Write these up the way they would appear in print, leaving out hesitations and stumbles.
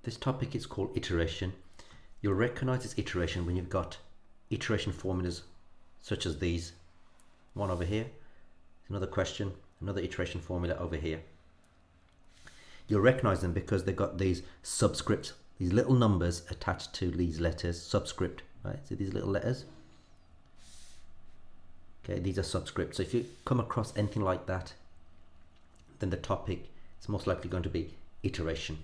This topic is called iteration. You'll recognize this iteration when you've got iteration formulas such as these. One over here, another question, another iteration formula over here. You'll recognize them because they've got these subscripts, these little numbers attached to these letters, subscript, right? See these little letters? Okay, these are subscripts. So if you come across anything like that, then the topic is most likely going to be iteration.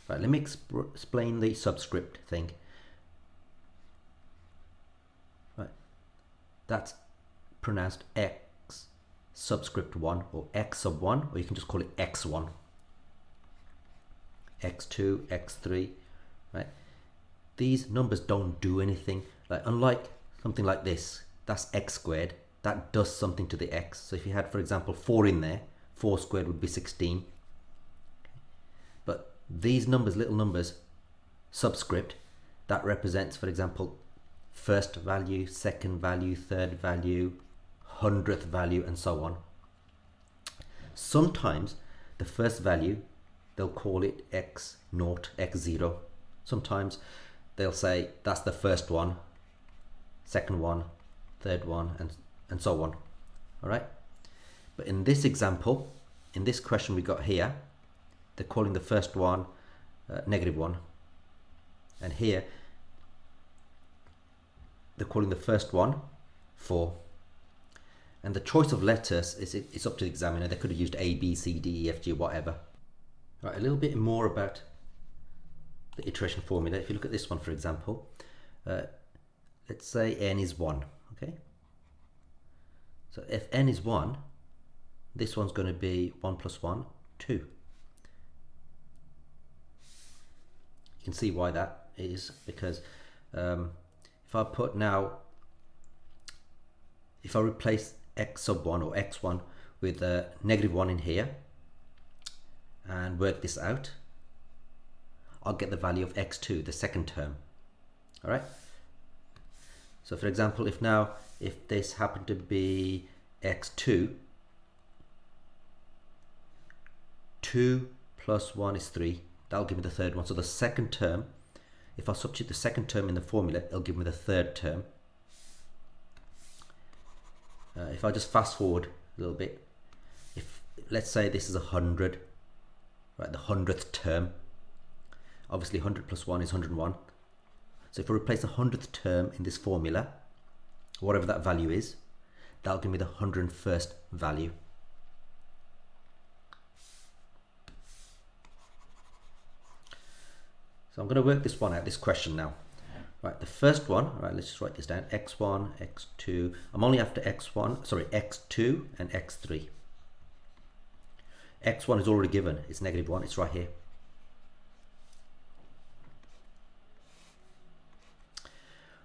Right, let me explain the subscript thing. Right, that's pronounced x subscript 1 or x sub 1, or you can just call it x1, x2, x3, right? These numbers don't do anything. Like, unlike something like this, that's x squared, that does something to the x. So if you had, for example, 4 in there, 4 squared would be 16. But these numbers, little numbers, subscript, that represents, for example, first value, second value, third value, 100th value, and so on. Sometimes the first value, they'll call it x0, x0. Sometimes they'll say that's the first one, second one, third one, and so on. All right. But in this example, in this question we got here, they're calling the first one -1, and here they're calling the first one 4. And the choice of letters it's up to the examiner. They could have used A, B, C, D, E, F, G, whatever. Right, a little bit more about the iteration formula. If you look at this one, for example, let's say n is 1. Okay. So if n is 1, this one's going to be 1 plus 1, 2. You can see why that is, because if I put now, if I replace x sub 1 or x1 with -1 in here and work this out, I'll get the value of x2, the second term. All right. So for example, if this happened to be x2, 2 plus 1 is 3. That'll give me the third one. So the second term, if I substitute the second term in the formula, it'll give me the third term. If I just fast forward a little bit, if let's say this is 100, right, the 100th term, obviously 100 plus 1 is 101. So if I replace the 100th term in this formula, whatever that value is, that'll give me the 101st value. So I'm going to work this one out, this question now. Right, the first one, right, let's just write this down, x1, x2, I'm only after x2 and x3. x1 is already given, it's -1, it's right here.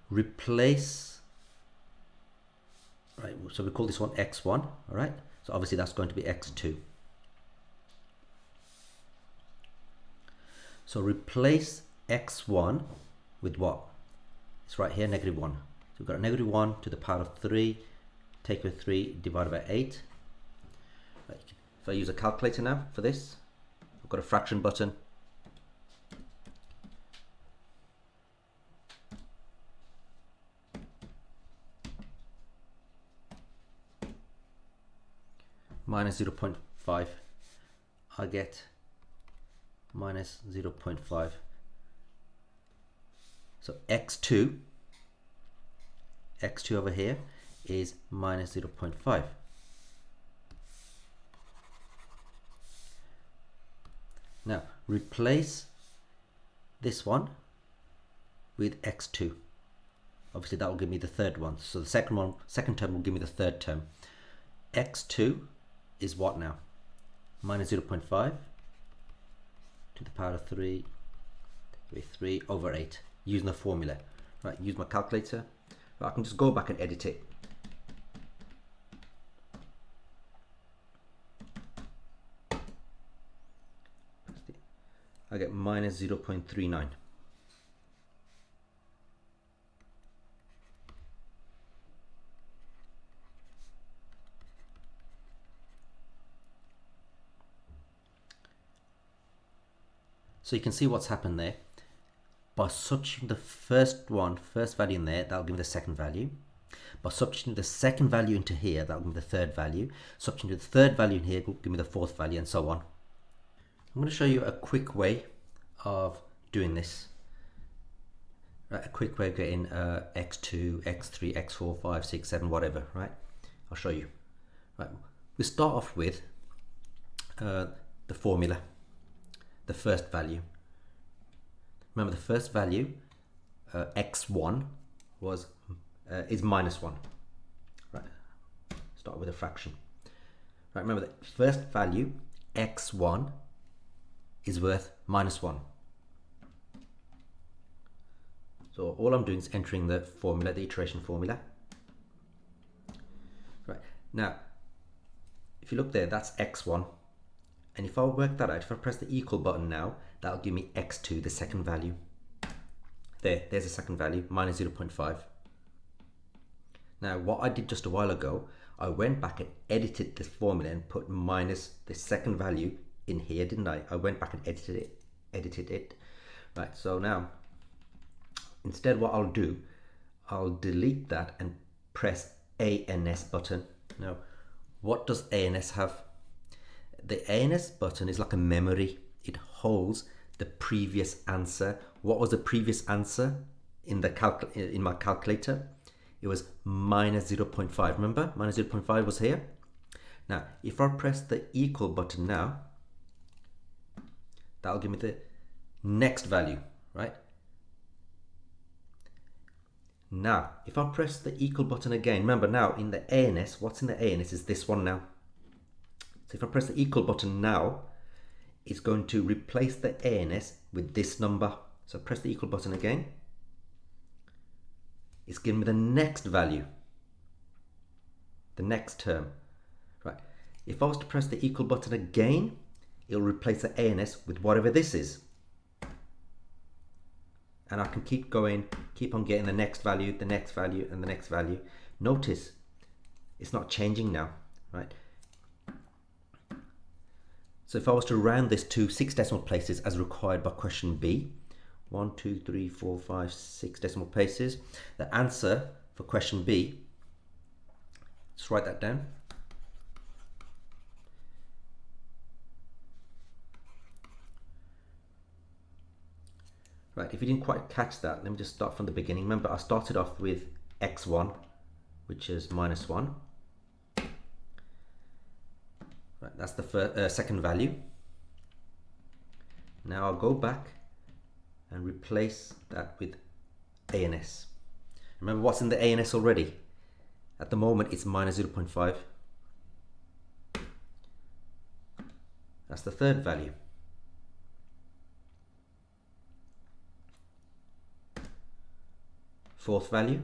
Replace, right, so we call this one x1, all right? So obviously that's going to be x2. So replace x1 with what? It's right here, -1. So we've got -1 to the power of 3, take away 3, divided by 8. Right. If I use a calculator now for this, I've got a fraction button. Minus 0.5, I get minus 0.5. So x2 over here is minus 0.5. Now replace this one with x2. Obviously that will give me the third one. So the second term will give me the third term. x2 is what now? Minus 0.5 to the power of 3 over 8, using the formula. Right, use my calculator. Right, I can just go back and edit it. I get minus 0.39. So you can see what's happened there. By substituting the first value in there, that'll give me the second value. By substituting the second value into here, that'll give me the third value. Substituting the third value in here will give me the fourth value, and so on. I'm going to show you a quick way of doing this. Right, a quick way of getting x2, x3, x4, 5, 6, 7, whatever, right? I'll show you. Right, we start off with the formula, the first value. Remember, the first value, x1, is -1. Right, start with a fraction. Right, remember the first value, x1, is worth -1. So all I'm doing is entering the formula, the iteration formula. Right, now, if you look there, that's x1. And if I work that out, if I press the equal button now, that'll give me x2, the second value. There's the second value, -0.5. Now, what I did just a while ago, I went back and edited this formula and put minus the second value in here, didn't I? I went back and edited it. Right, so now, instead what I'll do, I'll delete that and press N.Das button. Now, what does N.Das have? The N.Das button is like a memory. It holds the previous answer. What was the previous answer in my calculator? It was -0.5. Remember, -0.5 was here. Now, if I press the equal button now, that'll give me the next value, right? Now, if I press the equal button again, remember now in the N.Das, what's in the N.Das is this one now. So if I press the equal button now, it's going to replace the N.Das with this number. So press the equal button again. It's giving me the next value, the next term, right? If I was to press the equal button again, it'll replace the N.Das with whatever this is. And I can keep going, keep on getting the next value, the next value, and the next value. Notice it's not changing now, right? So if I was to round this to 6 decimal places as required by question B, 1, 2, 3, 4, 5, 6 decimal places, the answer for question B, let's write that down. Right, if you didn't quite catch that, let me just start from the beginning. Remember, I started off with x1, which is -1. Right, that's the second value. Now I'll go back and replace that with N.Das. Remember what's in the N.Das already? At the moment it's -0.5. That's the third value. Fourth value.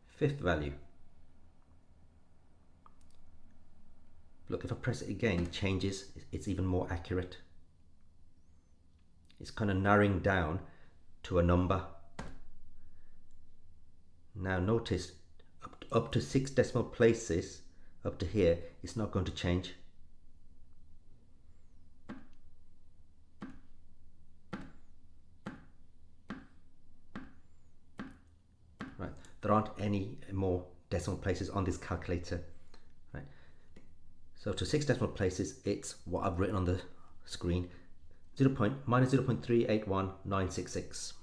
Fifth value. Look, if I press it again, it changes. It's even more accurate. It's kind of narrowing down to a number. Now notice, up to 6 decimal places, up to here, it's not going to change. Right, there aren't any more decimal places on this calculator. Right. So to 6 decimal places, it's what I've written on the screen, -0.381,966.